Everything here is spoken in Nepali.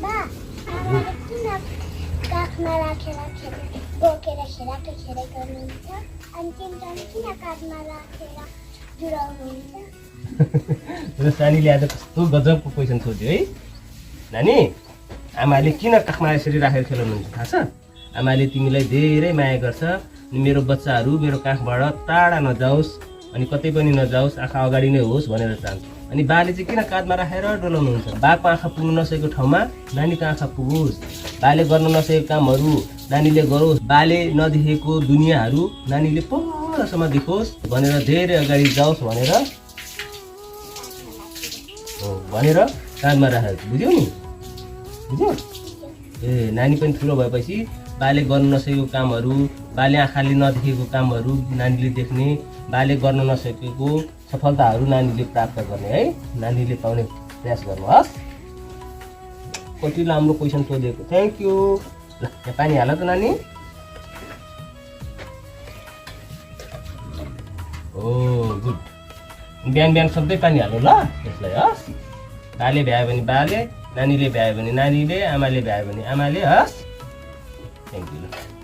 बा आमाले किन काखमा राखेर बोकेर खेलाकै गर्नुहुन्छ अनि तिमीले किन काखमा राखेर जुराउनुहुन्छ नानीले आज कस्तो गजबको क्वेसन सोध्यो है नानी आमाले किन काखमा यसरी राखेर खेलाउनुहुन्छ थाहा छ आमाले तिमीलाई धेरै माया गर्छ अनि मेरो बच्चाहरू मेरो काखबाट टाढा नजाओस् अनि कतै पनि नजाओस् आँखा अगाडि नै होस् भनेर चाहन्छ अनि बाले चाहिँ किन काँधमा राखेर डोलाउनुहुन्छ बाको आँखा पुग्न नसकेको ठाउँमा नानीको आँखा पुगोस् बाले गर्न नसकेको कामहरू नानीले गरोस् बाले नदेखेको दुनियाँहरू नानीले परसम्म देखोस् भनेर धेरै अगाडि जाओस् भनेर काँधमा राखेको बुझ्यौ नि बुझ्यौ ए नानी पनि ठुलो भएपछि बाले गर्न नसकेको कामहरू बाले आँखाले नदेखेको कामहरू नानीले देख्ने बाले गर्न नसकेको सफलताहरू नानीले प्राप्त गर्ने है नानीले पाउने प्रयास गर्नुहोस् कति राम्रो क्वेसन सोधेको थ्याङ्क यू ल यहाँ पानी हाल त नानी ओ गुड बिहान बिहान सधैँ पानी हाल्नु ल यसलाई हस् बाले भ्यायो भने बाले नानीले भ्यायो भने नानीले आमाले भ्यायो भने आमाले हस् थ्याङ्क यू ल